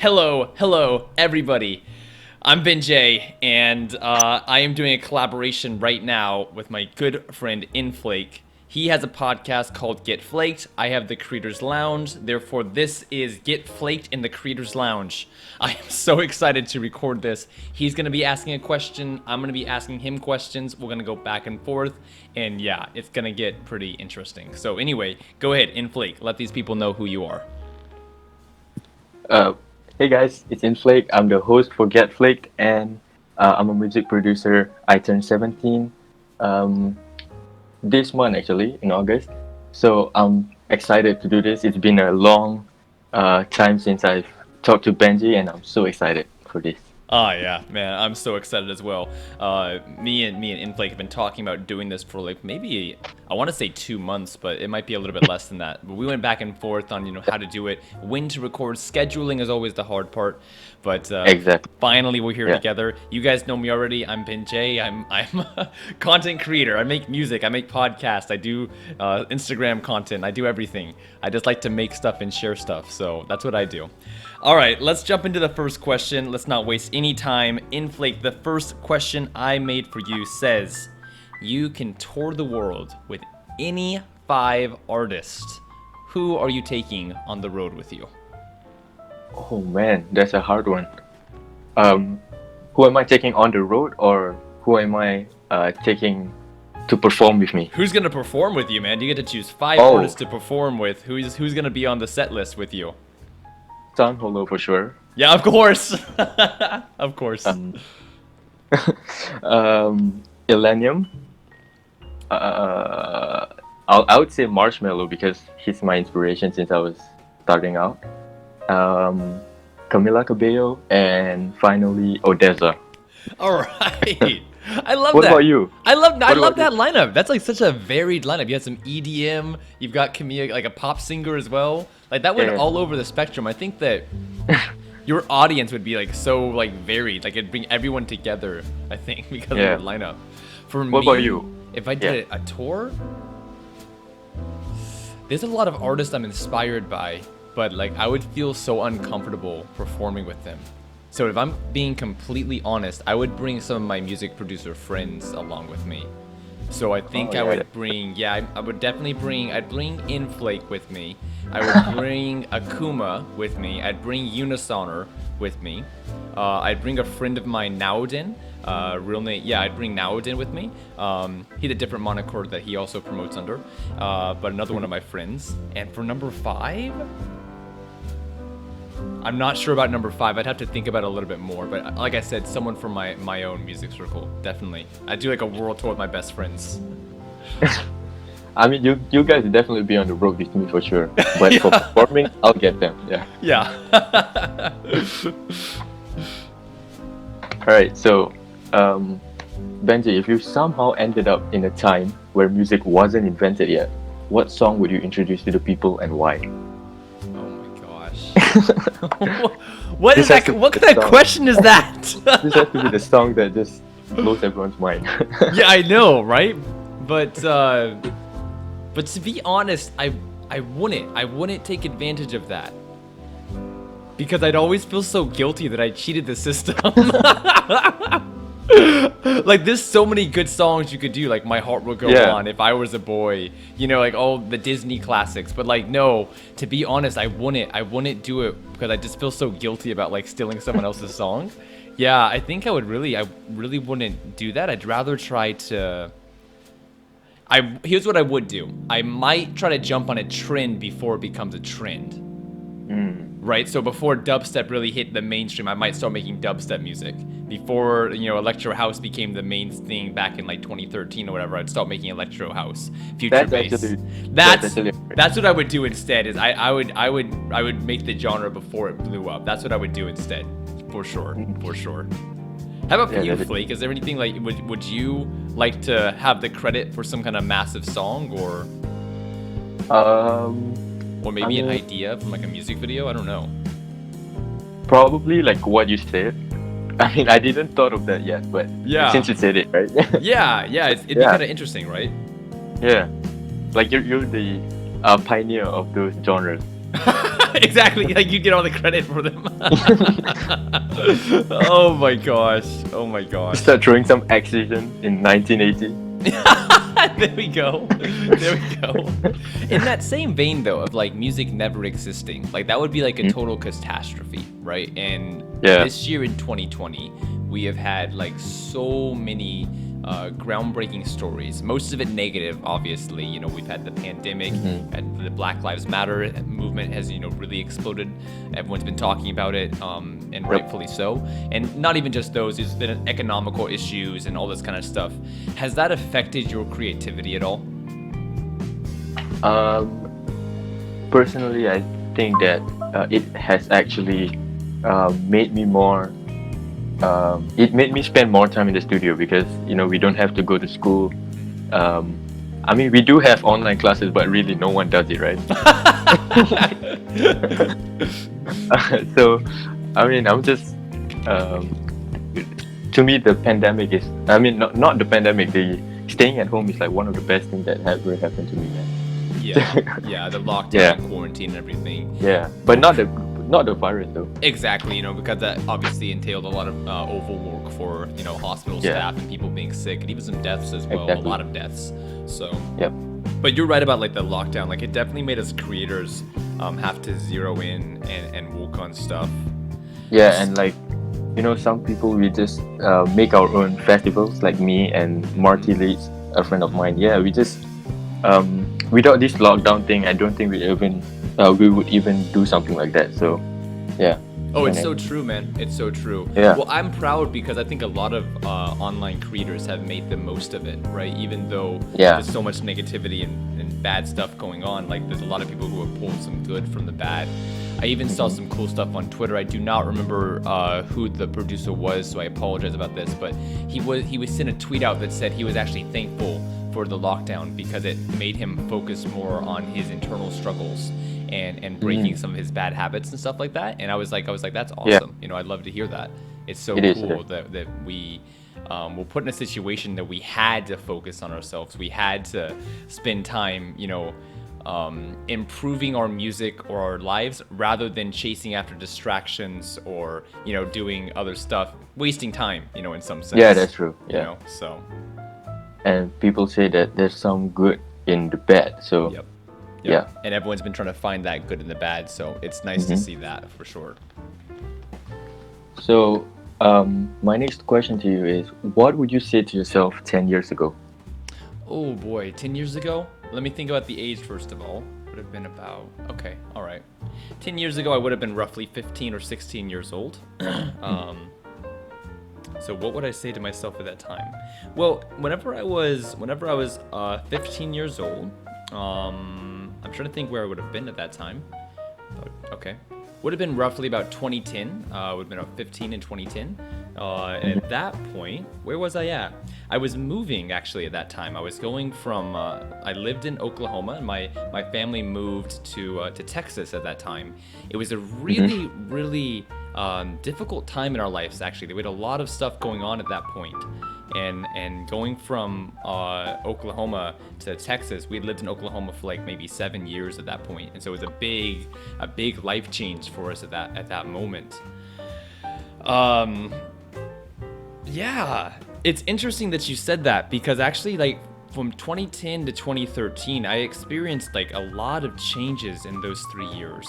Hello, everybody. I'm Jaye, and I am doing a collaboration right now with my good friend Inflake. He has a podcast called Get Flaked. I have the Creators Lounge. Therefore, this is Get Flaked in the Creators Lounge. I am so excited to record this. He's going to be asking a question. I'm going to be asking him questions. We're going to go back and forth. And yeah, it's going to get pretty interesting. So anyway, go ahead, Inflake. Let these people know who you are. Hey guys, it's Inflake. I'm the host for Get Flaked, and I'm a music producer. I turned 17 this month, actually, in August. So I'm excited to do this. It's been a long time since I've talked to Benji, and I'm so excited for this. Yeah, man, I'm so excited as well. Me and Inflake have been talking about doing this for like maybe, I want to say 2 months, but it might be a little bit less than that. But we went back and forth on how to do it, when to record. Scheduling is always the hard part, but Exactly. finally we're here together. You guys know me already. I'm Jaye. I'm a content creator. I make music. I make podcasts. I do Instagram content. I do everything. I just like to make stuff and share stuff. So that's what I do. All right, let's jump into the first question. Let's not waste any time. Inflake, the first question I made for you says, you can tour the world with any 5 artists. Who are you taking on the road with you? Oh man, that's a hard one. Who am I taking on the road, or who am I taking to perform with me? Who's gonna perform with you, man? You get to choose 5 artists to perform with. Who's gonna be on the set list with you? Sun Holo for sure. Yeah, of course. Of course. Illenium. I would say Marshmello because he's my inspiration since I was starting out. Camila Cabello, and finally Odessa. All right. I love that. What about you? I love that lineup. That's like such a varied lineup. You had some EDM. You've got Camila, like a pop singer as well. Like that went all over the spectrum. I think that your audience would be like so like varied. Like it'd bring everyone together. I think because of your lineup. For me, what about you? If I did a tour, there's a lot of artists I'm inspired by, but like I would feel so uncomfortable performing with them. So if I'm being completely honest, I would bring some of my music producer friends along with me. So I think I would bring, I would definitely bring, I'd bring Inflake with me. I would bring Akuma with me. I'd bring Unisoner with me. I'd bring a friend of mine, Naudin. Real name, I'd bring Naudin with me. He had a different moniker that he also promotes under. But another one of my friends. And for number 5, I'm not sure about number 5. I'd have to think about it a little bit more. But like I said, someone from my own music circle, definitely. I do like a world tour with my best friends. I mean, you guys will definitely be on the road with me for sure. But for performing, I'll get them. Yeah. Alright, so Benji, if you somehow ended up in a time where music wasn't invented yet, what song would you introduce to the people and why? What is that? What kind of question is that? This has to be the song that just blows everyone's mind. Yeah, I know, right? But to be honest, I wouldn't take advantage of that because I'd always feel so guilty that I cheated the system. Like there's so many good songs you could do, like My Heart Will Go On, If I Was a Boy, like all the Disney classics. But like no, to be honest, I wouldn't do it because I just feel so guilty about like stealing someone else's song. Yeah, I think I really wouldn't do that. I'd rather try to. Here's what I would do. I might try to jump on a trend before it becomes a trend. Right, so before dubstep really hit the mainstream, I might start making dubstep music. Before, electro house became the main thing back in like 2013 or whatever, I'd start making electro house, future bass. That's what I would do instead. Is I would make the genre before it blew up. That's what I would do instead, for sure. How about for you, Flake? Is there anything like would you like to have the credit for some kind of massive song or maybe an idea from like a music video? I don't know. Probably like what you said. I mean, I didn't thought of that yet, but since you said it, right? It'd be kind of interesting, right? Yeah, like you're the pioneer of those genres. Exactly, like you get all the credit for them. Oh my gosh. Oh my gosh. Start throwing some Excision in 1980. There we go. There we go. In that same vein though, of like music never existing, like that would be like a total catastrophe, right? And this year in 2020, we have had like so many groundbreaking stories. Most of it negative, obviously. You know, we've had the pandemic, and the Black Lives Matter movement has, you know, really exploded. Everyone's been talking about it, and rightfully so. And not even just those, there's been economical issues and all this kind of stuff. Has that affected your creativity at all? Personally, I think that it has actually made me more. It made me spend more time in the studio because, you know, we don't have to go to school. I mean, we do have online classes, but really no one does it, right? So, I mean, I'm just, to me, the pandemic is, I mean, not the pandemic, the staying at home is like one of the best things that ever happened to me, man. Yeah, the lockdown, quarantine, and everything. Yeah, but not the virus though. Exactly, you know, because that obviously entailed a lot of overwork for, you know, hospital staff and people being sick, and even some deaths as well. A lot of deaths. So. Yep. But you're right about like the lockdown. Like it definitely made us creators have to zero in and work on stuff. Yeah, and like, you know, some people we just make our own festivals. Like me and Marty Leeds, a friend of mine. Yeah, we just without this lockdown thing, I don't think we would even do something like that. So, yeah. Oh, it's so true, man. It's so true. Yeah. Well, I'm proud because I think a lot of online creators have made the most of it, right? Even though there's so much negativity and bad stuff going on, like there's a lot of people who have pulled some good from the bad. I even saw some cool stuff on Twitter. I do not remember who the producer was, so I apologize about this, but he was sent a tweet out that said he was actually thankful for the lockdown because it made him focus more on his internal struggles and breaking some of his bad habits and stuff like that. And I was like, that's awesome. Yeah. You know, I'd love to hear that. It's so cool that we were put in a situation that we had to focus on ourselves. We had to spend time, you know, improving our music or our lives rather than chasing after distractions or, you know, doing other stuff, wasting time, you know, in some sense. Yeah, that's true. Yeah. You know, so. And people say that there's some good in the bad. So. Yep. Yeah. And everyone's been trying to find that good in the bad, so it's nice to see that for sure. So, my next question to you is, what would you say to yourself 10 years ago? Oh boy, 10 years ago? Let me think about the age first of all. Would have been about, okay, all right. 10 years ago, I would have been roughly 15 or 16 years old. So what would I say to myself at that time? Well, whenever I was 15 years old, I'm trying to think where I would have been at that time. Okay. Would have been roughly about 2010. Would have been about 15 in 2010. And at that point, where was I at? I was moving actually at that time. I was going from, I lived in Oklahoma and my family moved to Texas at that time. It was a really, really difficult time in our lives actually. We had a lot of stuff going on at that point. And going from Oklahoma to Texas, we had lived in Oklahoma for like maybe 7 years at that point, and so it was a big life change for us at that moment. Yeah, it's interesting that you said that because actually, like from 2010 to 2013, I experienced like a lot of changes in those 3 years.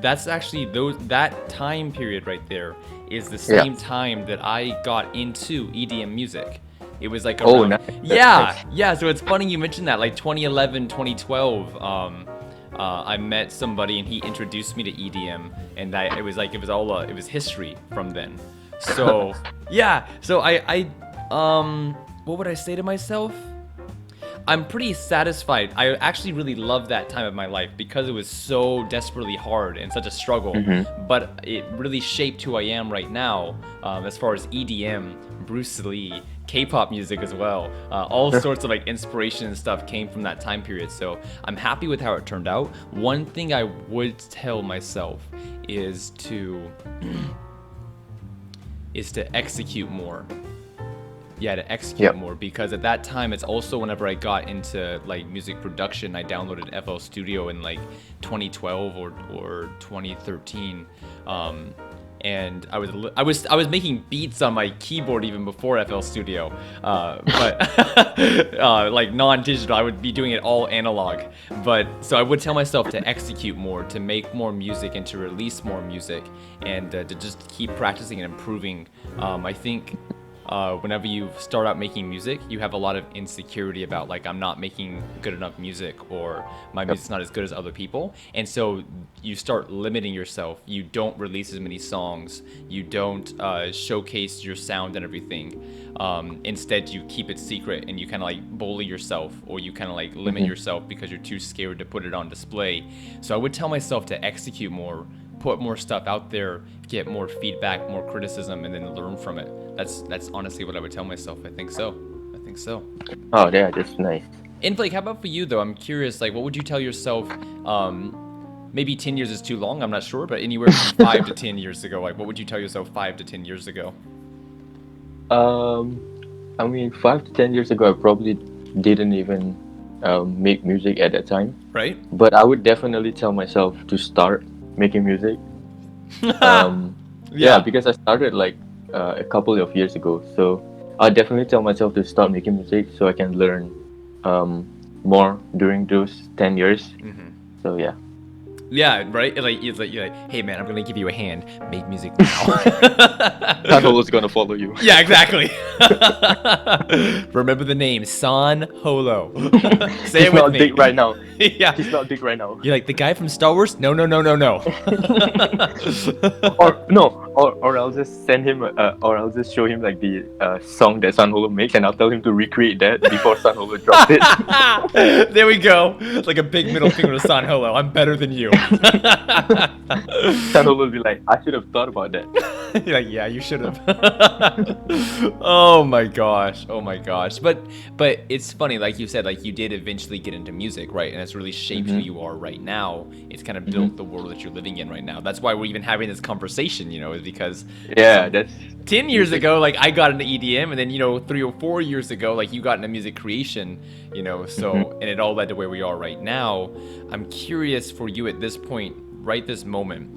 That's actually that time period right there is the same time that I got into EDM music. It was like around, nice. So it's funny you mentioned that, like 2011, 2012. I met somebody and he introduced me to EDM, and it was history from then. So so I what would I say to myself? I'm pretty satisfied. I actually really love that time of my life because it was so desperately hard and such a struggle. But it really shaped who I am right now, as far as EDM, Bruce Lee, K-pop music as well. All sorts of like inspiration and stuff came from that time period. So I'm happy with how it turned out. One thing I would tell myself is to execute more. Yeah, to execute Yep. more, because at that time it's also whenever I got into like music production, I downloaded FL Studio in like 2012 or 2013. And I was making beats on my keyboard even before FL Studio, but like non-digital. I would be doing it all analog. But so I would tell myself to execute more, to make more music, and to release more music, and to just keep practicing and improving. I think whenever you start out making music, you have a lot of insecurity about like, I'm not making good enough music, or my music's not as good as other people. And so you start limiting yourself. You don't release as many songs. You don't showcase your sound and everything. Instead, you keep it secret, and you kind of like bully yourself, or you kind of like limit yourself because you're too scared to put it on display. So I would tell myself to execute more, put more stuff out there, get more feedback, more criticism, and then learn from it. That's honestly what I would tell myself. I think so. Oh, yeah, that's nice. Inflake, how about for you though? I'm curious, like, what would you tell yourself? Maybe 10 years is too long, I'm not sure, but anywhere from 5 to 10 years ago, like, what would you tell yourself 5 to 10 years ago? I mean, 5 to 10 years ago, I probably didn't even make music at that time. Right? But I would definitely tell myself to start making music. Yeah, because I started like a couple of years ago. So I'll definitely tell myself to start making music so I can learn more during those 10 years. So yeah. Yeah, right? Like, you're like, hey man, I'm gonna give you a hand. Make music now. Holo's gonna follow you. Yeah, exactly. Remember the name, San Holo. Say it with not me. big right now. Yeah. He's not big right now. You're like, the guy from Star Wars? No. Or I'll just send him, or I'll just show him like the song that San Holo makes, and I'll tell him to recreate that before San Holo drops it. There we go. Like a big middle finger to San Holo. I'm better than you. San Holo will be like, I should have thought about that. You're like, yeah, you should have. Oh my gosh. But it's funny, like you said, like you did eventually get into music, right? And it's really shaped who you are right now. It's kind of built the world that you're living in right now. That's why we're even having this conversation, is because that's 10 years ago, like I got into EDM, and then 3 or 4 years ago, like you got into music creation, so and it all led to where we are right now. I'm curious for you at this point, right this moment,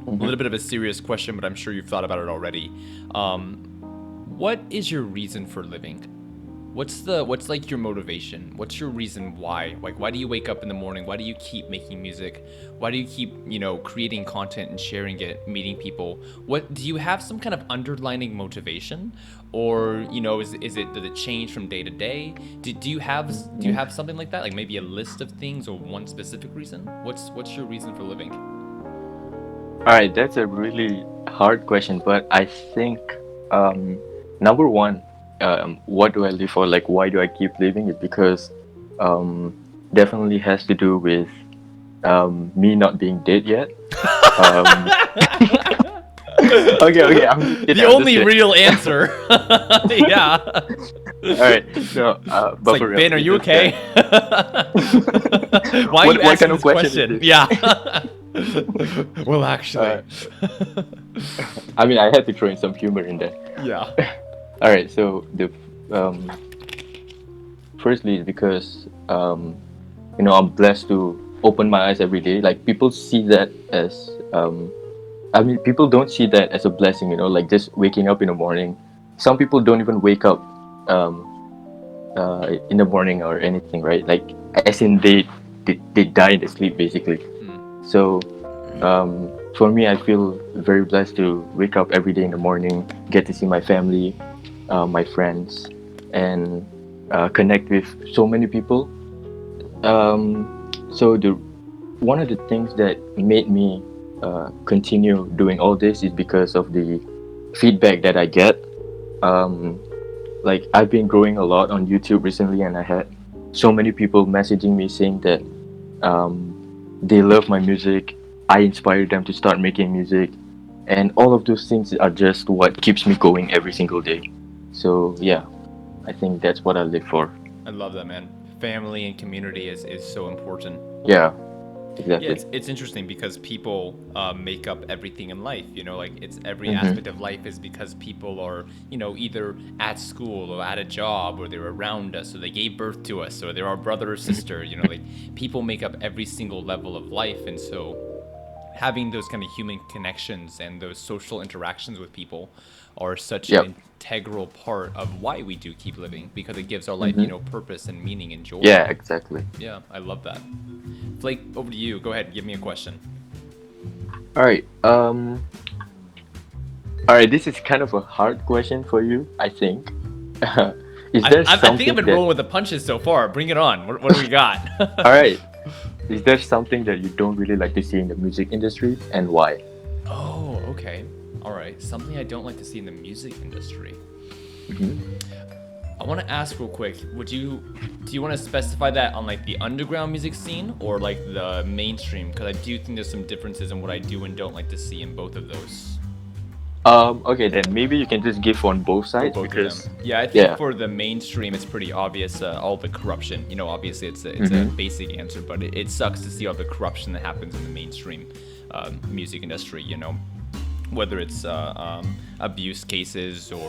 a little bit of a serious question, but I'm sure you've thought about it already. What is your reason for living? What's like your motivation? What's your reason why? Like, why do you wake up in the morning? Why do you keep making music? Why do you keep, creating content and sharing it, meeting people? What do you have some kind of underlining motivation, or does it change from day to day? Do you have something like that? Like maybe a list of things or one specific reason? What's your reason for living? All right, that's a really hard question, but I think number one, what do I live for? Like, why do I keep living? Is because definitely has to do with me not being dead yet. Okay. The only real answer. Yeah. All right. So, but it's like, Ben, are you okay? Why are you what asking kind of this question is this? Yeah. Well, actually. I mean, I had to throw in some humor in there. Yeah. All right. So the firstly, because I'm blessed to open my eyes every day. Like, people see that as people don't see that as a blessing. Like just waking up in the morning. Some people don't even wake up in the morning or anything, right? Like, as in they die in their sleep, basically. So for me, I feel very blessed to wake up every day in the morning, get to see my family, my friends, and connect with so many people. So one of the things that made me continue doing all this is because of the feedback that I get. Like, I've been growing a lot on YouTube recently, and I had so many people messaging me saying that they love my music. I inspired them to start making music, and all of those things are just what keeps me going every single day. So yeah, I think that's what I live for. I love that, man. Family and community is so important. Yeah. exactly. It's interesting because people make up everything in life. You know, like it's every aspect of life is because people are, you know, either at school or at a job or they're around us or they gave birth to us or they're our brother or sister. You know, like people make up every single level of life, and so having those kind of human connections and those social interactions with people are such Yep. an integral part of why we do keep living, because it gives our life, you know, purpose and meaning and joy. Yeah, exactly. Yeah, I love that. Flake, over to you. Go ahead, give me a question. All right. All right. This is kind of a hard question for you, I think. Is there I something think I've been that? rolling with the punches so far. Bring it on. What do we got? All right. Is there something that you don't really like to see in the music industry, and why? Oh, okay. All right. Something I don't like to see in the music industry. I want to ask real quick. Do you want to specify that on like the underground music scene or like the mainstream? Because I do think there's some differences in what I do and don't like to see in both of those. Okay, then maybe you can just give on both For sides both because of them. Yeah, I think for the mainstream, it's pretty obvious. All the corruption. You know, obviously it's a basic answer, but it sucks to see all the corruption that happens in the mainstream music industry. You know, whether it's abuse cases or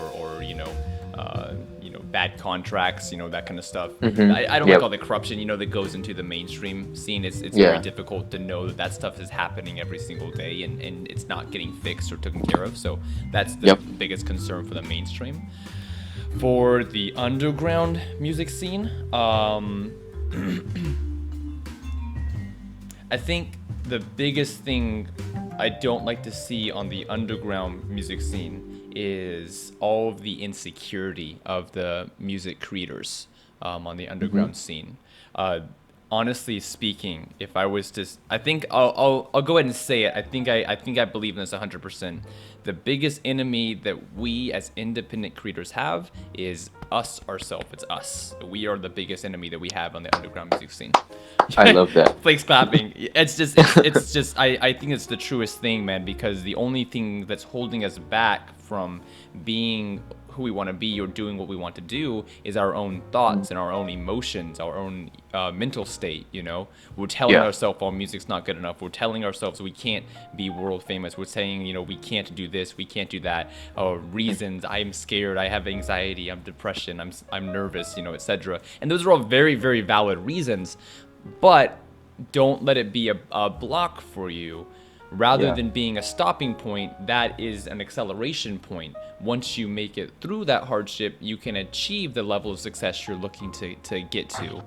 bad contracts, you know, that kind of stuff. I don't like all the corruption, you know, that goes into the mainstream scene. It's very difficult to know that stuff is happening every single day and it's not getting fixed or taken care of. So that's the biggest concern for the mainstream. For the underground music scene, I think the biggest thing I don't like to see on the underground music scene is all of the insecurity of the music creators on the underground scene. Honestly speaking, if I was to, I think I'll go ahead and say it. I think I believe in this 100%. The biggest enemy that we as independent creators have is us ourselves. It's us. We are the biggest enemy that we have on the underground music scene. I love that. Flake's clapping. It's just I think it's the truest thing, man, because the only thing that's holding us back from being who we want to be or doing what we want to do is our own thoughts and our own emotions, our own mental state. You know, we're telling ourselves our music's not good enough. We're telling ourselves we can't be world famous. We're saying, you know, we can't do this, we can't do that. Reasons: I'm scared, I have anxiety, I'm depression, I'm nervous, you know, etc. And those are all very, very valid reasons, but don't let it be a block for you. Rather than being a stopping point, that is an acceleration point. Once you make it through that hardship, you can achieve the level of success you're looking to get to.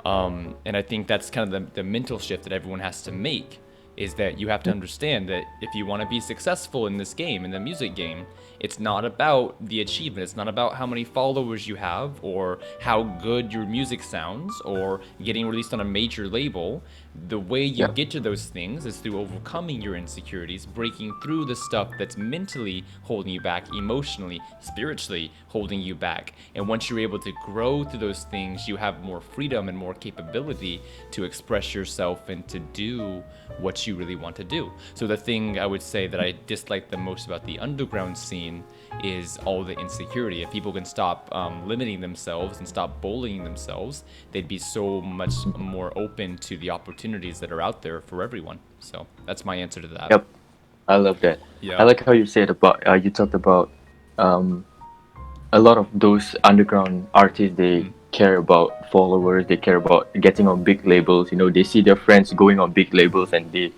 And I think that's kind of the mental shift that everyone has to make, is that you have to understand that if you want to be successful in this game, in the music game, it's not about the achievement. It's not about how many followers you have or how good your music sounds or getting released on a major label. The way you get to those things is through overcoming your insecurities, breaking through the stuff that's mentally holding you back, emotionally, spiritually holding you back. And once you're able to grow through those things, you have more freedom and more capability to express yourself and to do what you really want to do. So the thing I would say that I dislike the most about the underground scene is all the insecurity. If people can stop limiting themselves and stop bullying themselves, they'd be so much more open to the opportunities that are out there for everyone. So that's my answer to that. Yep, I love that. Yeah. I like how you said about you talked about a lot of those underground artists. They care about followers. They care about getting on big labels. You know, they see their friends going on big labels and they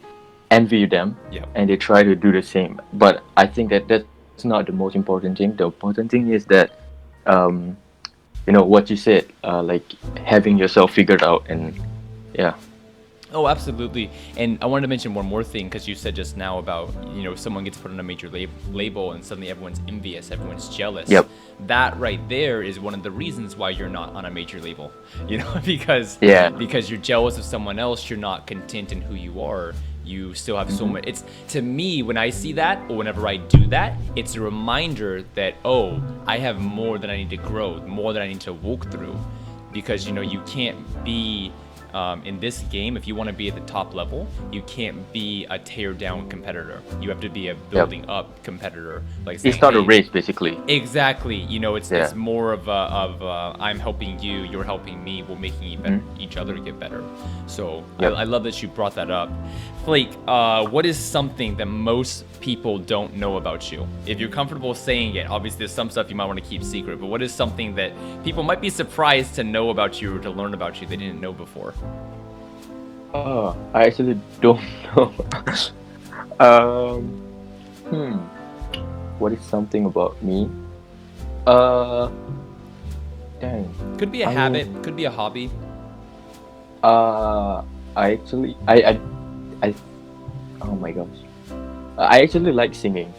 envy them, and they try to do the same. But I think that's not the most important thing. The important thing is that you know what you said, like having yourself figured out, and Oh, absolutely. And I wanted to mention one more thing, because you said just now about, you know, someone gets put on a major label and suddenly everyone's envious, everyone's jealous. That right there is one of the reasons why you're not on a major label, you know, because you're jealous of someone else, you're not content in who you are. You still have so much. It's, to me, when I see that or whenever I do that, it's a reminder that, oh, I have more that I need to grow, more that I need to walk through, because, you know, you can't be in this game, if you want to be at the top level, you can't be a tear down competitor. You have to be a building up competitor. Like saying, it's not a "Hey," race, basically. exactly. You know, it's more of I'm helping you, you're helping me, we're making each other get better. So I love that you brought that up. Flake, what is something that most people don't know about you? If you're comfortable saying it, obviously there's some stuff you might want to keep secret, but what is something that people might be surprised to know about you or to learn about you they didn't know before? I actually don't know. What is something about me? Dang. Could be a habit, could be a hobby. I actually, oh my gosh. I actually like singing.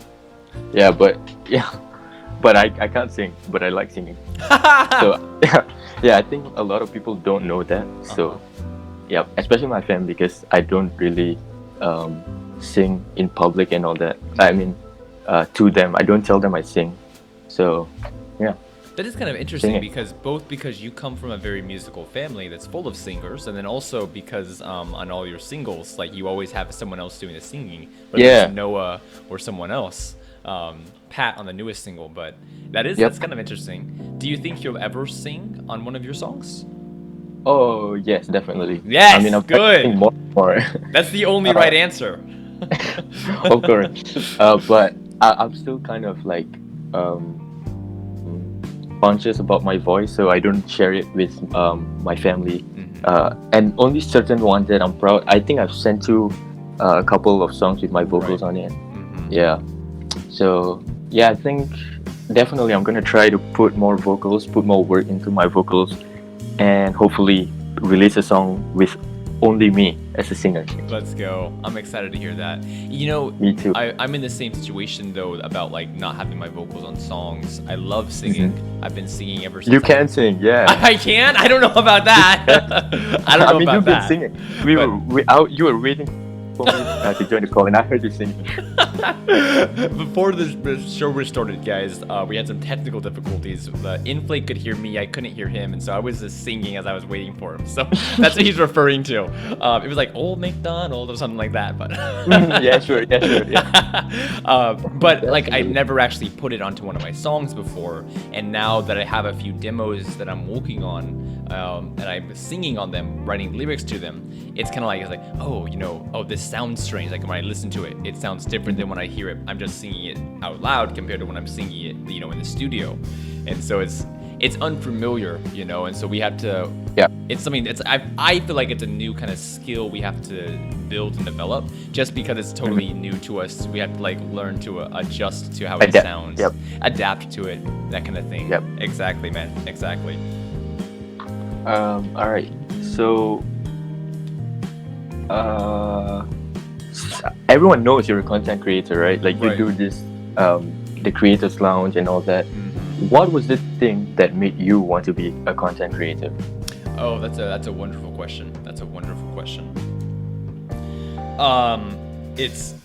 But I can't sing, but I like singing. So I think a lot of people don't know that. So especially my family, because I don't really sing in public and all that. I mean, to them, I don't tell them I sing. So that is kind of interesting because you come from a very musical family that's full of singers, and then also because on all your singles, like you always have someone else doing the singing, whether it's Noah or someone else. Pat on the newest single, but that's kind of interesting. Do you think you'll ever sing on one of your songs? Oh yes, definitely. Yes, I mean, I'm good. More. That's the only right answer. Of course, but I'm still kind of like conscious about my voice, so I don't share it with my family. And only certain ones that I'm proud. I think I've sent to a couple of songs with my vocals on it. So I think definitely I'm gonna try to put more work into my vocals, and hopefully release a song with only me as a singer. Let's go. I'm excited to hear that. You know, me too. I'm in the same situation though about like not having my vocals on songs. I love singing. I've been singing ever since. You can sing, yeah. I can? I don't know about that. I don't know about you've that. Been singing. You were waiting for me to join the call, and I heard you singing. Before the show was started, guys, we had some technical difficulties. Inflake could hear me, I couldn't hear him, and so I was just singing as I was waiting for him. So that's what he's referring to. It was like Old MacDonald or something like that, but sure. But like I never actually put it onto one of my songs before, and now that I have a few demos that I'm working on, and I'm singing on them, writing lyrics to them, it's kind of like this sounds strange. Like when I listen to it, it sounds different than when I hear it. I'm just singing it out loud compared to when I'm singing it, in the studio, and so it's unfamiliar, and so we have to. It's something that's I feel like it's a new kind of skill we have to build and develop. Just because it's totally new to us, we have to like learn to adjust to how it sounds, adapt to it, that kind of thing. Exactly, man. Exactly. All right. So, everyone knows you're a content creator, right? Like you do this, the Creators Lounge and all that. What was the thing that made you want to be a content creator? Oh, that's a wonderful question. That's a wonderful question. It's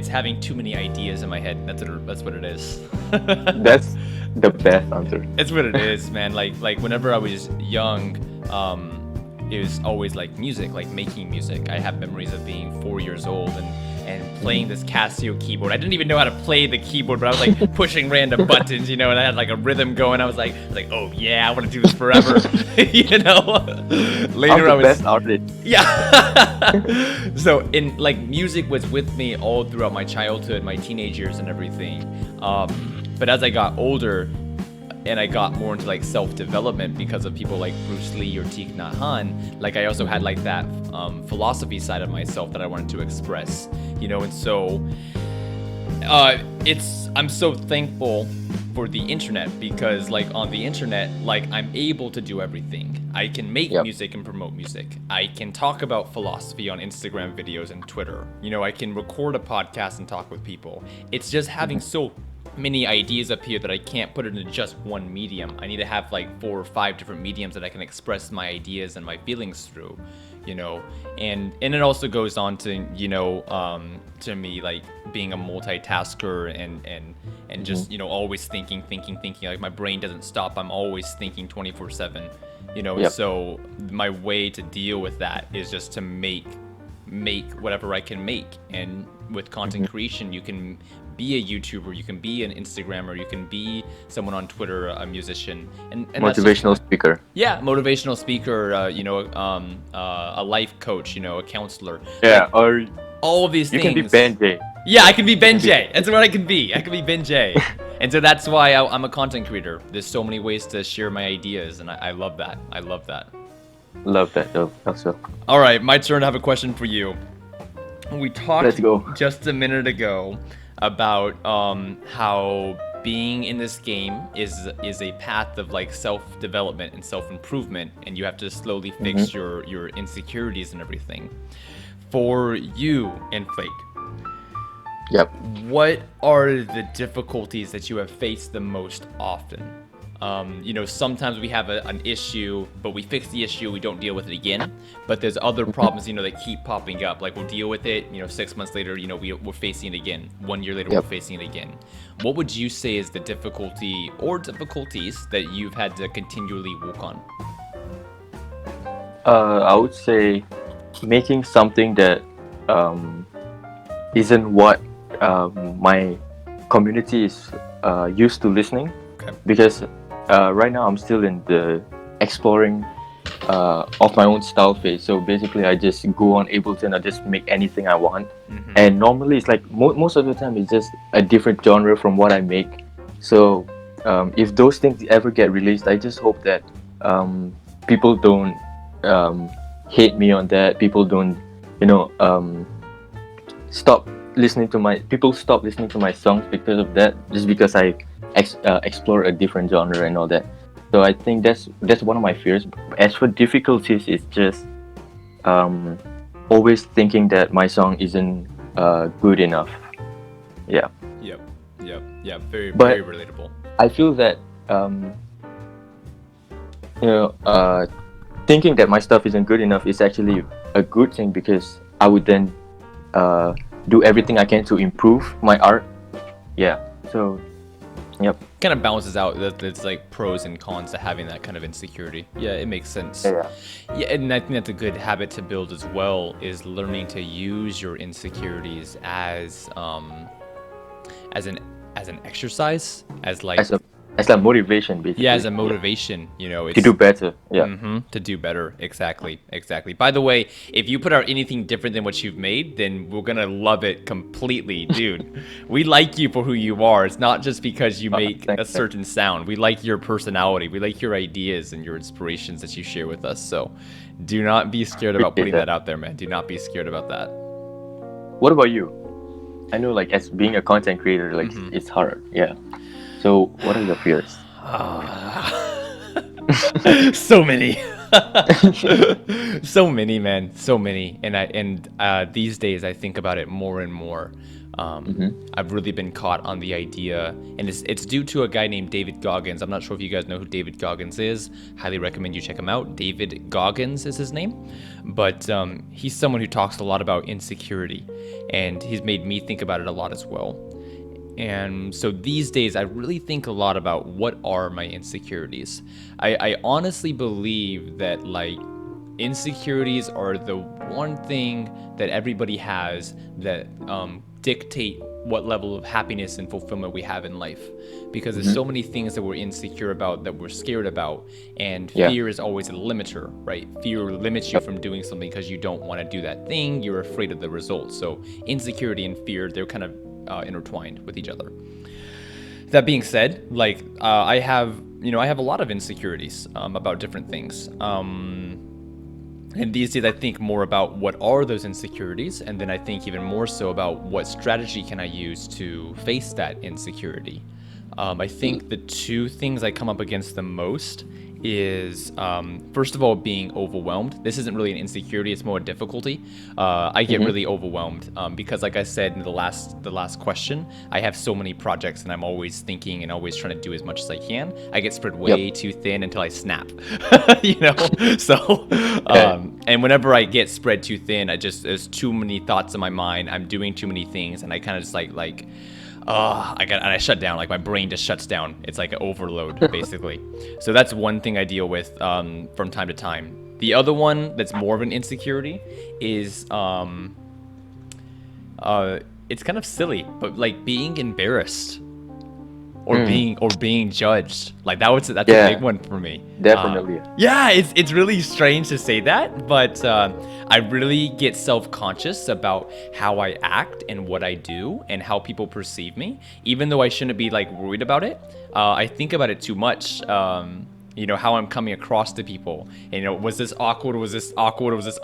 having too many ideas in my head. That's what it is. That's the best answer. It's what it is, man. Like whenever I was young, it was always like music, like making music. I have memories of being 4 years old and playing this Casio keyboard. I didn't even know how to play the keyboard, but I was like pushing random buttons, and I had like a rhythm going. I was like, oh yeah, I want to do this forever. Later I was best artist. Yeah. So like music was with me all throughout my childhood, my teenage years and everything. But as I got older, and I got more into like self-development because of people like Bruce Lee or Thich Nhat Hanh, like I also had like that philosophy side of myself that I wanted to express, and so I'm so thankful for the internet, because like on the internet, like I'm able to do everything. I can make music and promote music. I can talk about philosophy on Instagram videos and Twitter. I can record a podcast and talk with people. It's just having so many ideas up here that I can't put it into just one medium. I need to have like 4 or 5 different mediums that I can express my ideas and my feelings through, and it also goes on to to me like being a multitasker and just always thinking, like my brain doesn't stop. I'm always thinking 24/7, you know. Yep. So my way to deal with that is just to make whatever I can make. And with content creation, you can be a YouTuber, you can be an Instagrammer, you can be someone on Twitter, a musician, and Motivational speaker. yeah, motivational speaker, you know, a life coach, you know, a counselor. Yeah, Like, or all of these you things. can be Ben J. Yeah, I can be Ben J. That's what I can be. I can be Ben J. And so that's why I'm a content creator. There's so many ways to share my ideas, and I love that. I love that. Love that though. Also. All right, my turn to have a question for you. We talked Let's go. just a minute ago about how being in this game is a path of like self-development and self-improvement, and you have to slowly fix your insecurities and everything. For you, Inflake, Yep. what are the difficulties that you have faced the most often? You know, sometimes we have an issue, but we fix the issue, we don't deal with it again. But there's other problems, you know, that keep popping up. Like we'll deal with it, you know, 6 months later, you know, we're facing it again. 1 year later, Yep. we're facing it again. What would you say is the difficulty or difficulties that you've had to continually work on? I would say making something that isn't what my community is used to listening. Okay. Because right now I'm still in the exploring of my own style phase. So basically, I just go on Ableton, I just make anything I want. And normally, it's like most of the time, it's just a different genre from what I make. So if those things ever get released, I just hope that people don't hate me on that. People don't, you know, stop listening to my songs because of that. Just because I explore a different genre and all that. So I think that's one of my fears. As for difficulties, it's just always thinking that my song isn't good enough. Yeah. Yep. Very But- very relatable. I feel that you know, thinking that my stuff isn't good enough is actually a good thing, because I would then do everything I can to improve my art. Yeah. So, yep. Kind of balances out. It's like pros and cons to having that kind of insecurity. Yeah, it makes sense. Yeah. Yeah, and I think that's a good habit to build as well, is learning to use your insecurities as an exercise, as like As a motivation, basically. yeah, as a motivation. You know, it's To do better. Yeah. to do better. Exactly. By the way, if you put out anything different than what you've made, then we're gonna love it completely, dude. We like you for who you are. It's not just because you make a thanks. certain sound. We like your personality. We like your ideas and your inspirations that you share with us. So do not be scared about putting Appreciate that out there, man. Do not be scared about that. What about you? I know, like, as being a content creator, like, it's hard. Yeah. So, what are your fears? So many. So many, man. So many. And these days I think about it more and more. I've really been caught on the idea, and it's due to a guy named David Goggins. I'm not sure if you guys know who David Goggins is. Highly recommend you check him out. David Goggins is his name. But he's someone who talks a lot about insecurity, and he's made me think about it a lot as well. And so these days, I really think a lot about what are my insecurities. I honestly believe that, like, insecurities are the one thing that everybody has that dictate what level of happiness and fulfillment we have in life. Because there's so many things that we're insecure about, that we're scared about, and fear is always a limiter, right? Fear limits you from doing something because you don't want to do that thing. You're afraid of the results. So insecurity and fear, they're kind of intertwined with each other. That being said, like, I have a lot of insecurities about different things. And these days I think more about what are those insecurities, and then I think even more so about what strategy can I use to face that insecurity. I think the two things I come up against the most is, first of all, being overwhelmed. This isn't really an insecurity, it's more a difficulty. I get really overwhelmed because, like I said in the last question, I have so many projects and I'm always thinking and always trying to do as much as I can. I get spread way too thin until I snap, you know? So, and whenever I get spread too thin, there's too many thoughts in my mind. I'm doing too many things, and I kind of just like I shut down. Like my brain just shuts down. It's like an overload, basically. So that's one thing I deal with from time to time. The other one that's more of an insecurity is it's kind of silly, but like being embarrassed or being judged. Like that's a big one for me. Definitely. Yeah, it's really strange to say that, but I really get self-conscious about how I act and what I do and how people perceive me, even though I shouldn't be like worried about it. I think about it too much. You know, how I'm coming across to people. And, you know, was this awkward? Was this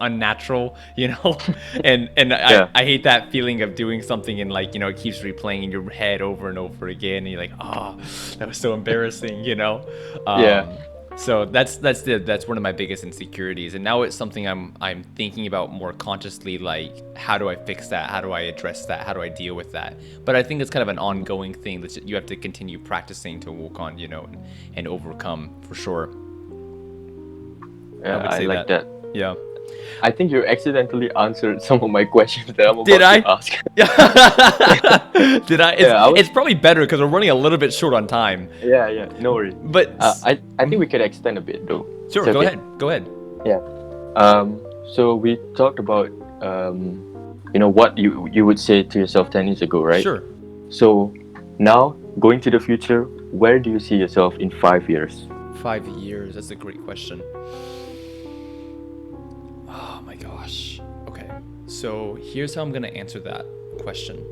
unnatural? You know, and I hate that feeling of doing something and like, you know, it keeps replaying in your head over and over again. And you're like, oh, that was so embarrassing, you know? So that's one of my biggest insecurities, and now it's something I'm thinking about more consciously. Like, how do I fix that? How do I address that? How do I deal with that? But I think it's kind of an ongoing thing that you have to continue practicing to work on, you know, and overcome for sure. Yeah, I like that. Yeah. I think you accidentally answered some of my questions that I'm about to ask. Did I? It's probably better because we're running a little bit short on time. Yeah, no worries. But I think we could extend a bit though. Sure, go ahead. Yeah. So we talked about you know, what you would say to yourself 10 years ago, right? Sure. So now going to the future, where do you see yourself in 5 years? 5 years. That's a great question. Oh my gosh. Okay. So here's how I'm going to answer that question.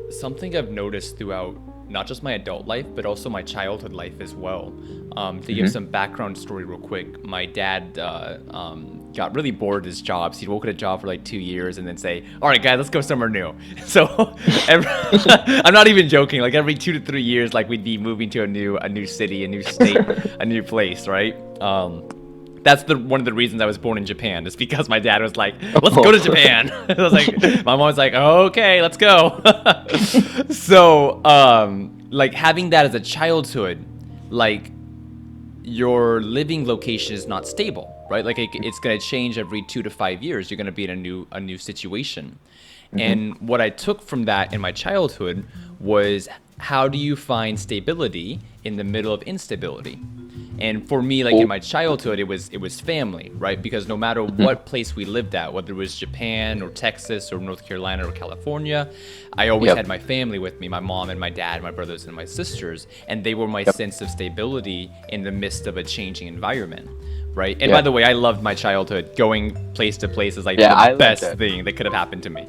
Something I've noticed throughout not just my adult life, but also my childhood life as well. To give some background story real quick, my dad got really bored at his jobs. He'd work at a job for like 2 years and then say, all right, guys, let's go somewhere new. So I'm not even joking. Like every 2 to 3 years, like we'd be moving to a new city, a new state, a new place, right? That's one of the reasons I was born in Japan. Is because my dad was like, let's go to Japan. I was like, my mom was like, okay, let's go. So, like having that as a childhood, like your living location is not stable, right? Like it's going to change every 2 to 5 years. You're going to be in a new situation. And what I took from that in my childhood was, how do you find stability in the middle of instability? And for me, like in my childhood, it was family, right? Because no matter what place we lived at, whether it was Japan or Texas or North Carolina or California, I always had my family with me, my mom and my dad, my brothers and my sisters, and they were my sense of stability in the midst of a changing environment, right? And by the way, I loved my childhood. Going place to place is like the best thing that could have happened to me.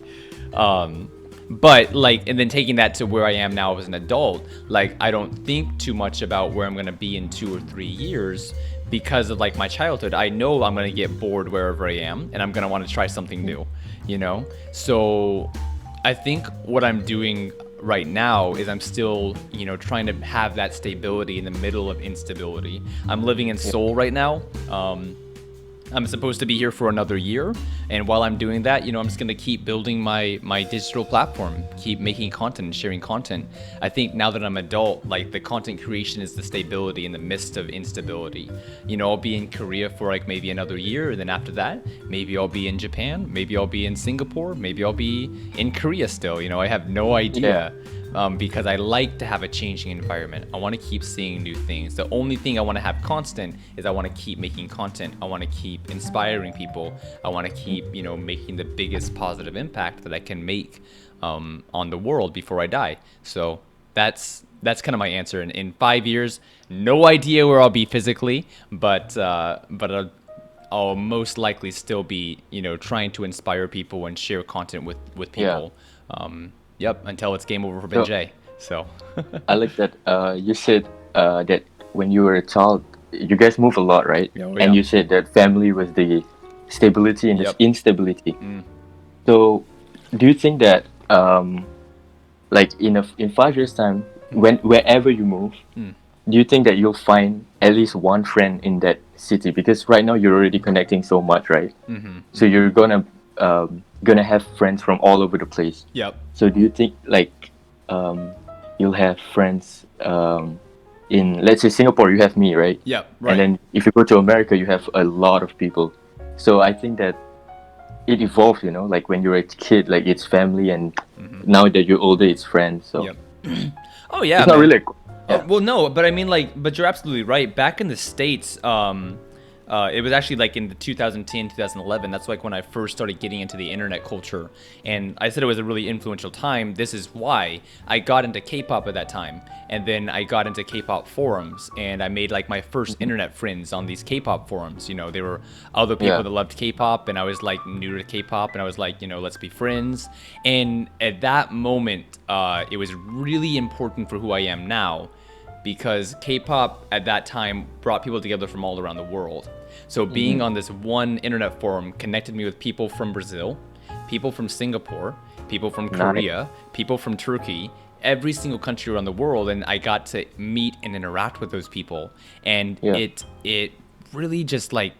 But like, and then taking that to where I am now as an adult, like I don't think too much about where I'm going to be in 2 or 3 years because of like my childhood. I know I'm going to get bored wherever I am and I'm going to want to try something new, you know? So I think what I'm doing right now is I'm still, you know, trying to have that stability in the middle of instability. I'm living in Seoul right now. I'm supposed to be here for another year, and while I'm doing that, you know, I'm just gonna keep building my digital platform, keep making content and sharing content. I think now that I'm adult, like the content creation is the stability in the midst of instability. You know, I'll be in Korea for like maybe another year, and then after that, maybe I'll be in Japan, maybe I'll be in Singapore, maybe I'll be in Korea still. You know, I have no idea. Because I like to have a changing environment. I want to keep seeing new things. The only thing I want to have constant is I want to keep making content. I want to keep inspiring people. I want to keep, you know, making the biggest positive impact that I can make on the world before I die. So that's kind of my answer. And in 5 years, no idea where I'll be physically, but I'll most likely still be, you know, trying to inspire people and share content with people. Until it's game over for Jaye. So I like that you said that when you were a child, you guys move a lot, right? And you said that family was the stability and the instability. So do you think that like in 5 years time, wherever you move, do you think that you'll find at least one friend in that city? Because right now you're already connecting so much, right? So you're gonna have friends from all over the place. So do you think like you'll have friends in, let's say, Singapore? You have me, right? And then if you go to America, you have a lot of people. So I think that it evolves, you know, like when you're a kid, like it's family, and Hmm. now that you're older, it's friends. So Yep. Oh yeah, it's not man. really, Oh, yeah. well, no, but I mean, like, but you're absolutely right. Back in the States, it was actually like in the 2010, 2011. That's like when I first started getting into the internet culture. And I said it was a really influential time. This is why I got into K-pop at that time. And then I got into K-pop forums, and I made like my first internet friends on these K-pop forums. You know, there were other people Yeah. that loved K-pop, and I was like new to K-pop, and I was like, you know, let's be friends. And at that moment, it was really important for who I am now, because K-pop at that time brought people together from all around the world. So being on this one internet forum connected me with people from Brazil, people from Singapore, people from Nice. Korea, people from Turkey, every single country around the world, and I got to meet and interact with those people, and Yeah. it really just like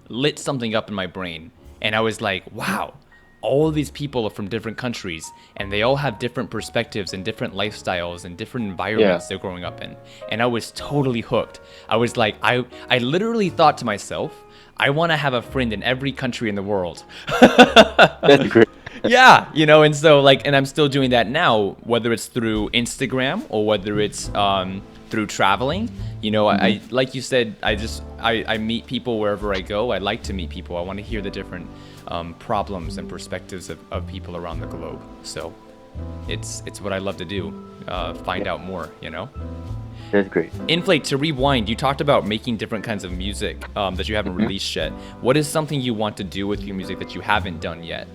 lit something up in my brain, and I was like, wow, all of these people are from different countries, and they all have different perspectives and different lifestyles and different environments they're growing up in. And I was totally hooked. I was like, I literally thought to myself, I want to have a friend in every country in the world. That's great. Yeah, you know, and so like, and I'm still doing that now, whether it's through Instagram or whether it's through traveling. You know, I like you said, I meet people wherever I go. I like to meet people. I want to hear the different problems and perspectives of people around the globe. So it's what I love to do. Find out more, you know. That's great. Inflake, to rewind, you talked about making different kinds of music that you haven't released yet. What is something you want to do with your music that you haven't done yet?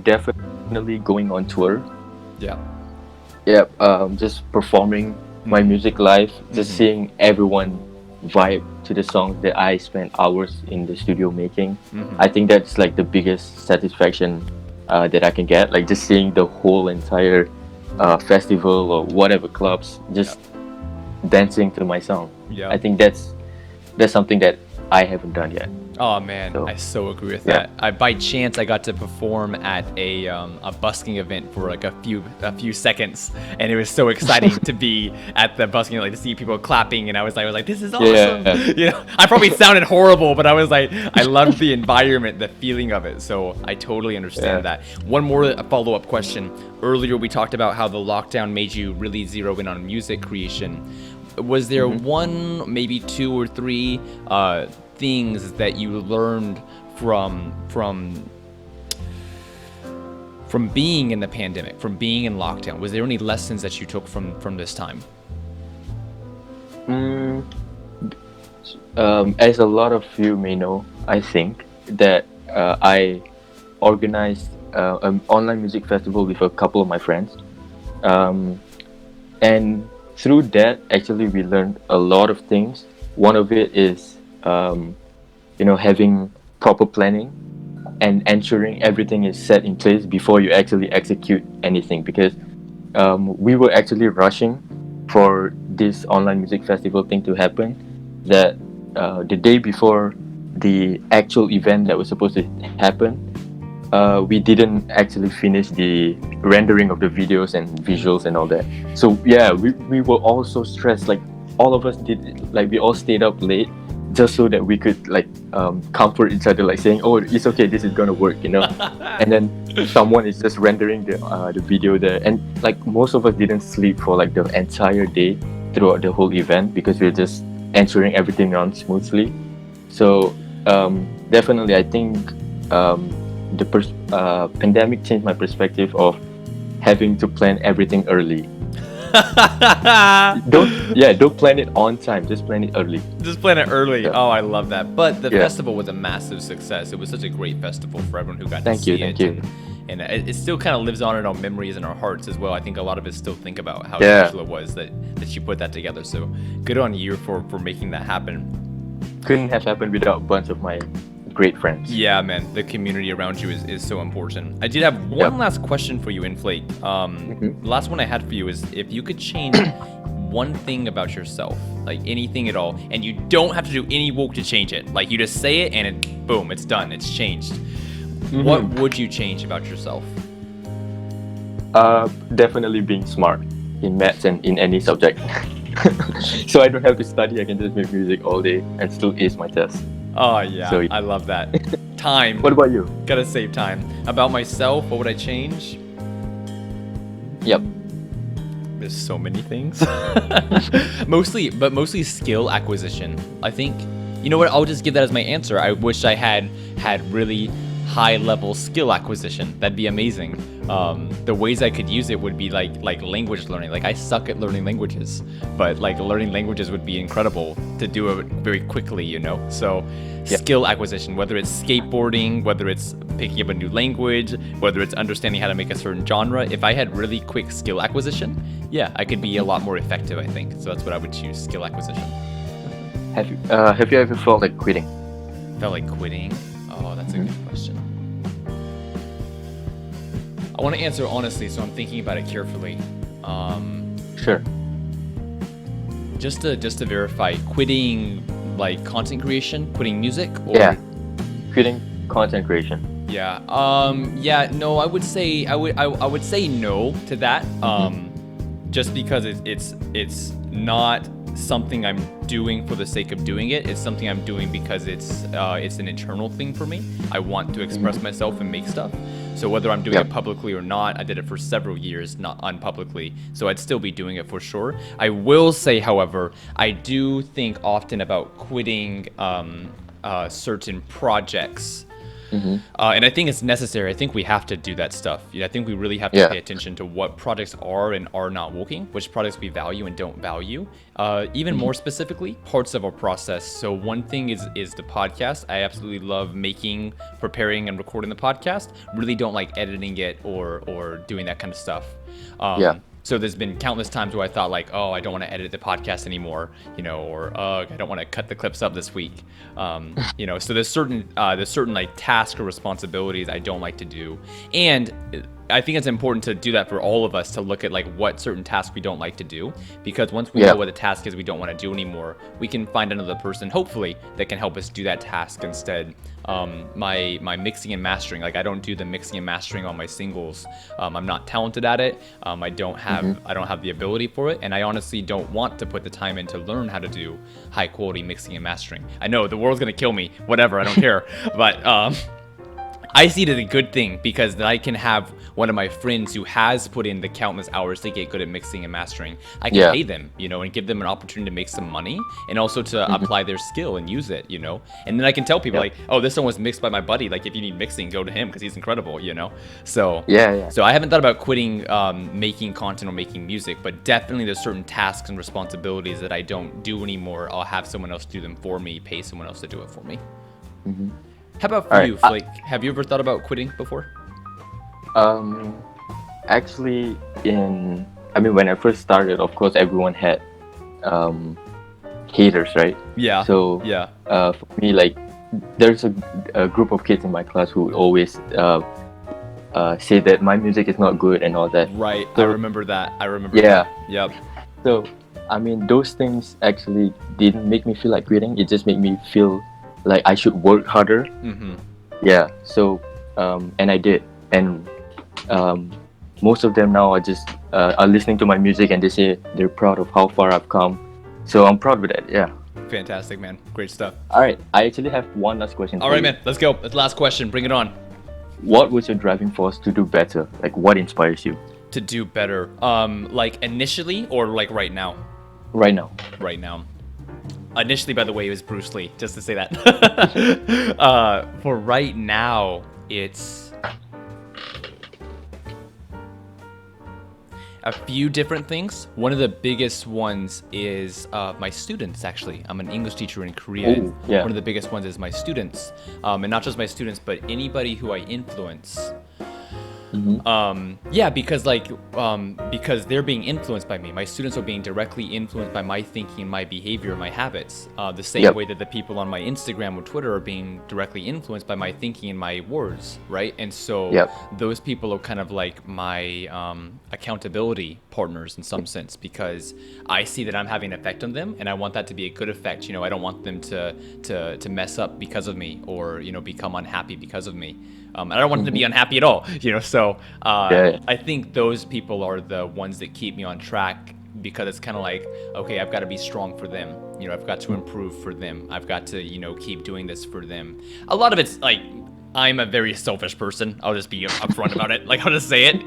Definitely going on tour. Yeah. Yeah. Just performing my music live, just seeing everyone vibe to the songs that I spent hours in the studio making. I think that's like the biggest satisfaction that I can get. Like just seeing the whole entire festival or whatever clubs just dancing to my song. Yeah. I think that's something that I haven't done yet. Oh man, So, I so agree with yeah. that. By chance, I got to perform at a busking event for like a few seconds, and it was so exciting to be at the busking, like to see people clapping, and I was like, this is awesome. Yeah. You know, I probably sounded horrible, but I was like, I loved the environment, the feeling of it. So I totally understand Yeah. that. One more follow-up question. Earlier, we talked about how the lockdown made you really zero in on music creation. Was there one, maybe two or three things that you learned from being in the pandemic, from being in lockdown? Was there any lessons that you took from this time? As a lot of you may know, I think that I organized an online music festival with a couple of my friends, and through that, actually, we learned a lot of things. One of it is, having proper planning and ensuring everything is set in place before you actually execute anything. Because we were actually rushing for this online music festival thing to happen. That the day before the actual event that was supposed to happen, we didn't actually finish the rendering of the videos and visuals and all that. So yeah, we were all so stressed. Like all of us did, like we all stayed up late just so that we could like comfort each other, like saying, "Oh, it's okay, this is gonna work," you know. And then someone is just rendering the video there, and like most of us didn't sleep for like the entire day throughout the whole event because we were just ensuring everything runs smoothly. So definitely, I think the pandemic changed my perspective of having to plan everything early. Don't plan it on time, just plan it early. Just plan it early. Yeah. Oh, I love that. But the Yeah. festival was a massive success. It was such a great festival for everyone who got to Thank see you, it. thank you. And it still kind of lives on in our memories and our hearts as well. I think a lot of us still think about how Yeah. special it was that you put that together. So good on you for making that happen. Couldn't have happened without a bunch of my great friends. Yeah, man, the community around you is so important. I did have one Yep. last question for you, Inflake. The last one I had for you is if you could change one thing about yourself, like anything at all, and you don't have to do any work to change it. Like you just say it and it, boom, it's done, it's changed. What would you change about yourself? Definitely being smart in maths and in any subject. So I don't have to study. I can just make music all day and still ace my test. Oh yeah, So I love that. Time. what about you? Gotta save time. About myself, what would I change? Yep. There's so many things. mostly skill acquisition. I think, you know what, I'll just give that as my answer. I wish I had really high level skill acquisition. That'd be amazing. The ways I could use it would be like language learning. Like I suck at learning languages, but like learning languages would be incredible to do it very quickly, you know? So skill acquisition, whether it's skateboarding, whether it's picking up a new language, whether it's understanding how to make a certain genre. If I had really quick skill acquisition, yeah, I could be a lot more effective, I think. So that's what I would choose, skill acquisition. Have you ever felt like quitting? Felt like quitting? Oh, that's a good question. I want to answer honestly, so I'm thinking about it carefully. Sure. Just to verify, quitting like content creation, quitting music, or Yeah. Quitting content creation. yeah, no, I would say I would say no to that. Just because it's not something I'm doing for the sake of doing it. It's something I'm doing because it's an internal thing for me. I want to express myself and make stuff. So whether I'm doing it publicly or not, I did it for several years, not unpublicly. So I'd still be doing it for sure. I will say, however, I do think often about quitting certain projects. And I think it's necessary. I think we have to do that stuff. I think we really have to pay attention to what projects are and are not working, which projects we value and don't value. Even more specifically, parts of our process. So one thing is the podcast. I absolutely love making, preparing, and recording the podcast. Really don't like editing it or doing that kind of stuff. So there's been countless times where I thought like, oh, I don't want to edit the podcast anymore, or I don't want to cut the clips up this week. So there's certain like tasks or responsibilities I don't like to do. And I think it's important to do that for all of us, to look at like what certain tasks we don't like to do, because once we know what the task is we don't want to do anymore, we can find another person, hopefully, that can help us do that task instead. My mixing and mastering, like I don't do the mixing and mastering on my singles. I'm not talented at it. I don't have the ability for it, and I honestly don't want to put the time in to learn how to do high quality mixing and mastering. I know the world's gonna kill me, whatever, I don't care, but I see it as a good thing, because then I can have one of my friends who has put in the countless hours to get good at mixing and mastering. I can pay them, and give them an opportunity to make some money, and also to apply their skill and use it, And then I can tell people like, oh, this one was mixed by my buddy. Like if you need mixing, go to him because he's incredible, So So I haven't thought about quitting making content or making music, but definitely there's certain tasks and responsibilities that I don't do anymore. I'll have someone else do them for me, pay someone else to do it for me. How about for you, Flake? Have you ever thought about quitting before? Actually, when I first started, of course, everyone had haters, right? Yeah. So for me, like, there's a group of kids in my class who would always say that my music is not good and all that. Right. So, I remember that. That. Yep. So, those things actually didn't make me feel like quitting. It just made me feel like I should work harder. Yeah. So, and I did. And most of them now are just are listening to my music, and they say they're proud of how far I've come. So I'm proud with that. Yeah. Fantastic, man. Great stuff. All right. I actually have one last question. All right, man. Let's go. That's the last question. Bring it on. What was your driving force to do better? Like, what inspires you? To do better. Like initially or like right now? Right now. Right now. Initially, by the way, it was Bruce Lee, just to say that. For right now, it's a few different things. One of the biggest ones is my students, actually. I'm an English teacher in Korea. Ooh, yeah. One of the biggest ones is my students. And not just my students, but anybody who I influence. Because they're being influenced by me. My students are being directly influenced by my thinking, my behavior, my habits. The same way that the people on my Instagram or Twitter are being directly influenced by my thinking and my words, right? And so those people are kind of like my accountability partners in some sense, because I see that I'm having an effect on them, and I want that to be a good effect. I don't want them to mess up because of me, or become unhappy because of me. And I don't want them to be unhappy at all, So I think those people are the ones that keep me on track, because it's kind of like, okay, I've got to be strong for them. You know, I've got to improve for them. I've got to, you know, keep doing this for them. A lot of it's like, I'm a very selfish person. I'll just be upfront about it. Like, I'll just say it.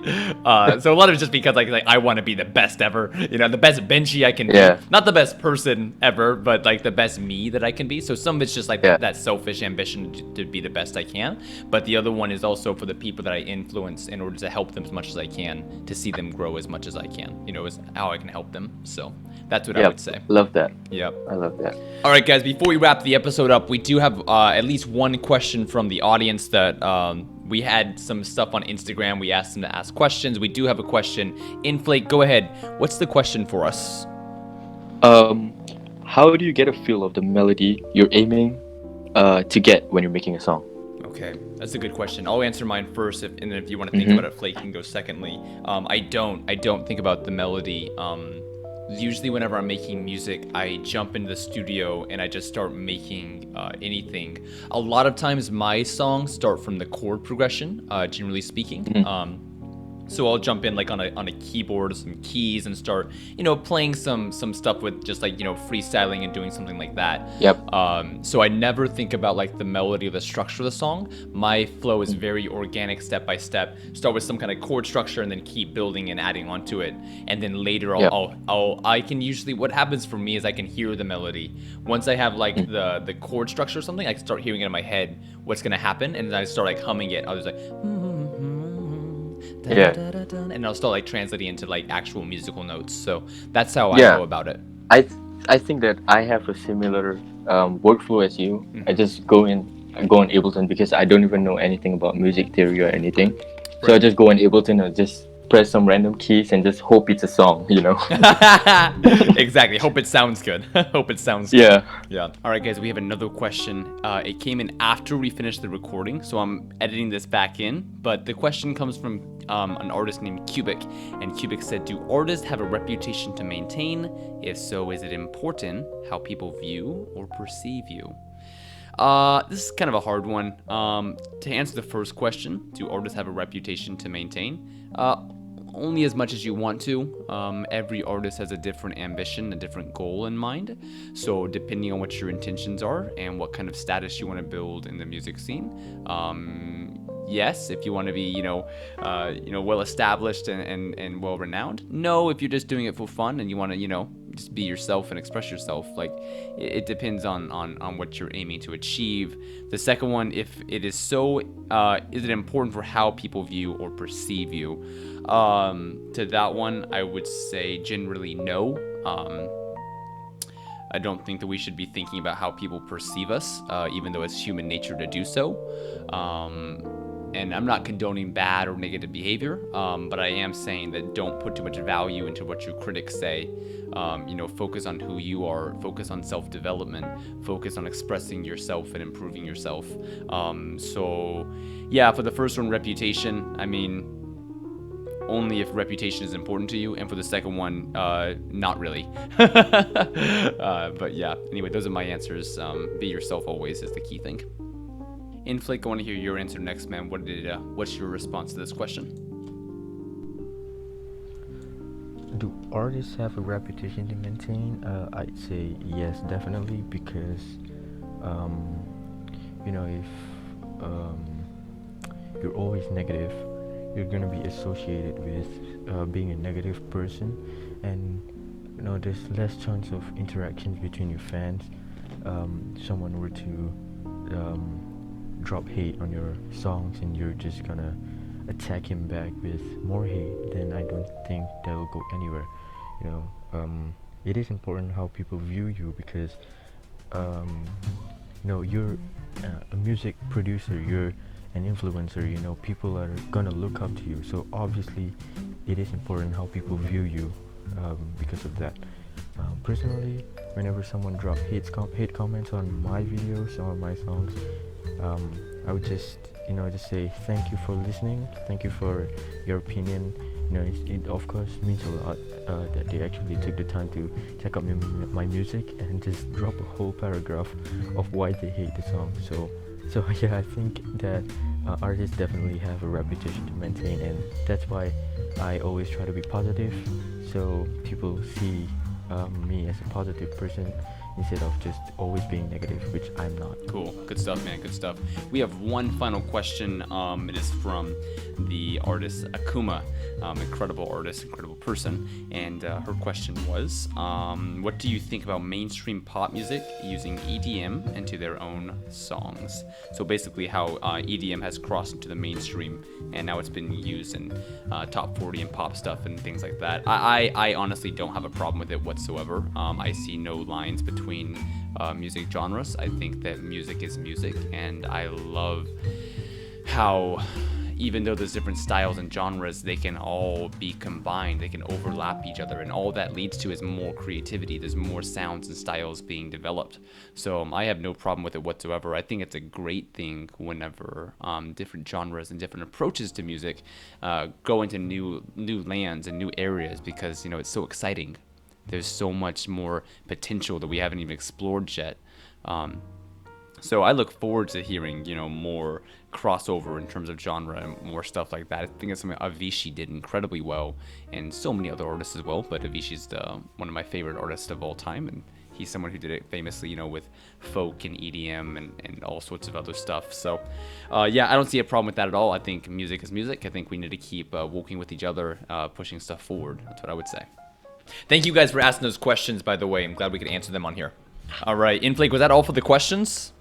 So a lot of it's just because like I want to be the best ever. You know, the best benchy I can be. Not the best person ever, but like the best me that I can be. So some of it's just like that selfish ambition to be the best I can. But the other one is also for the people that I influence in order to help them as much as I can, to see them grow as much as I can. You know, is how I can help them. So that's what I would say. Love that. Yep. I love that. All right, guys, before we wrap the episode up, we do have at least one question from the audience that we had some stuff on Instagram. We asked them to ask questions. We do have a question. Inflake, go ahead. What's the question for us? How do you get a feel of the melody you're aiming to get when you're making a song? Okay, that's a good question. I'll answer mine first, and then if you want to think about it, Flake can go secondly. I don't think about the melody. Usually whenever I'm making music, I jump into the studio and I just start making anything. A lot of times my songs start from the chord progression, generally speaking. So I'll jump in like on a keyboard, some keys, and start, you know, playing some stuff with just like, you know, freestyling and doing something like that. So I never think about like the melody or the structure of the song. My flow is very organic, step by step. Start with some kind of chord structure and then keep building and adding onto it. And then later I can usually, what happens for me is I can hear the melody. Once I have like the chord structure or something, I can start hearing it in my head what's gonna happen, and then I start like humming it. I was like, and I'll start like translating into like actual musical notes. So that's how I go about it. I think that I have a similar workflow as you. I just go on Ableton because I don't even know anything about music theory or anything. So I just go on Ableton and just press some random keys and just hope it's a song, you know. Exactly. Hope it sounds good. Hope it sounds good. Yeah. All right, guys, we have another question. It came in after we finished the recording, so I'm editing this back in. But the question comes from an artist named Cubic, and Cubic said, "Do artists have a reputation to maintain? If so, is it important how people view or perceive you?" This is kind of a hard one. To answer the first question, do artists have a reputation to maintain? Only as much as you want to. Every artist has a different ambition, a different goal in mind. So depending on what your intentions are and what kind of status you want to build in the music scene, yes, if you want to be, well established and well renowned. No, if you're just doing it for fun and you want to, just be yourself and express yourself. Like, it depends on what you're aiming to achieve. The second one, if it is so, is it important for how people view or perceive you? To that one, I would say generally no. I don't think that we should be thinking about how people perceive us, even though it's human nature to do so. And I'm not condoning bad or negative behavior, but I am saying that don't put too much value into what your critics say. Focus on who you are, focus on self-development, focus on expressing yourself and improving yourself. So yeah, for the first one, reputation, I mean, only if reputation is important to you, and for the second one, not really. But yeah, anyway, those are my answers. Be yourself always is the key thing. Inflake, I want to hear your answer next, man. What's your response to this question? Do artists have a reputation to maintain? I'd say yes, definitely, because if you're always negative, you're gonna be associated with being a negative person, and there's less chance of interactions between your fans. Someone were to drop hate on your songs and you're just gonna attack him back with more hate, then I don't think that'll go anywhere. It is important how people view you, because you're a music producer, you're an influencer, people are gonna look up to you, so obviously it is important how people view you because of that. Personally, whenever someone drops hate comments on my videos or my songs, I would just say thank you for listening, thank you for your opinion. It of course means a lot that they actually took the time to check out my music and just drop a whole paragraph of why they hate the song. So yeah, I think that artists definitely have a reputation to maintain, and that's why I always try to be positive, so people see me as a positive person instead of just always being negative, which I'm not. Cool. Good stuff, man. Good stuff. We have one final question. It is from the artist Akuma. Incredible artist, incredible person. And her question was, what do you think about mainstream pop music using EDM into their own songs? So basically how EDM has crossed into the mainstream and now it's been used in top 40 and pop stuff and things like that. I honestly don't have a problem with it whatsoever. I see no lines between music genres. I think that music is music, and I love how even though there's different styles and genres, they can all be combined, they can overlap each other, and all that leads to is more creativity. There's more sounds and styles being developed. So I have no problem with it whatsoever. I think it's a great thing whenever different genres and different approaches to music go into new lands and new areas, because it's so exciting. There's so much more potential that we haven't even explored yet. So I look forward to hearing, more crossover in terms of genre and more stuff like that. I think it's something Avicii did incredibly well, and so many other artists as well. But Avicii's one of my favorite artists of all time, and he's someone who did it famously, with folk and EDM and all sorts of other stuff. So, yeah, I don't see a problem with that at all. I think music is music. I think we need to keep working with each other, pushing stuff forward. That's what I would say. Thank you guys for asking those questions, by the way. I'm glad we could answer them on here. All right, Inflake, was that all for the questions?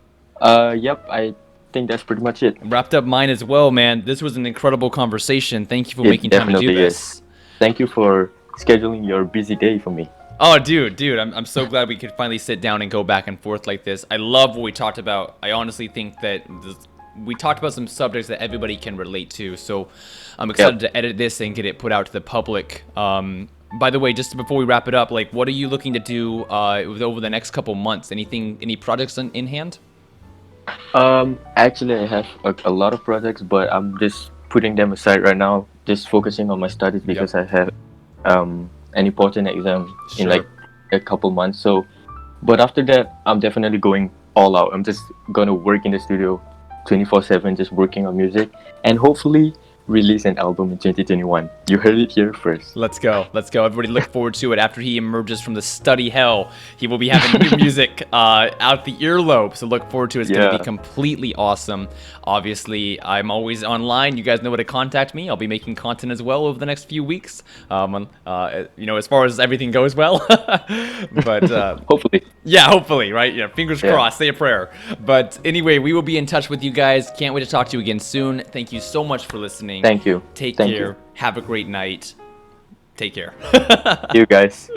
Yep, I think that's pretty much it. Wrapped up mine as well, man. This was an incredible conversation. Thank you for making time to do this. Is. Thank you for scheduling your busy day for me. Oh, dude, I'm so glad we could finally sit down and go back and forth like this. I love what we talked about. I honestly think that we talked about some subjects that everybody can relate to, so I'm excited to edit this and get it put out to the public. By the way, just before we wrap it up, like, what are you looking to do over the next couple months? Any projects in hand? Actually, I have a lot of projects, but I'm just putting them aside right now, just focusing on my studies because I have an important exam in like a couple months. So, but after that, I'm definitely going all out. I'm just gonna work in the studio 24/7, just working on music, and hopefully release an album in 2021. You heard it here first. Let's go. Everybody look forward to it. After he emerges from the study hell, he will be having new music out the earlobe. So look forward to it. It's going to be completely awesome. Obviously, I'm always online. You guys know where to contact me. I'll be making content as well over the next few weeks. As far as everything goes well. But hopefully. Yeah, hopefully, right? Yeah, fingers crossed. Say a prayer. But anyway, we will be in touch with you guys. Can't wait to talk to you again soon. Thank you so much for listening. Thank you. Take care. Have a great night. Take care. You guys.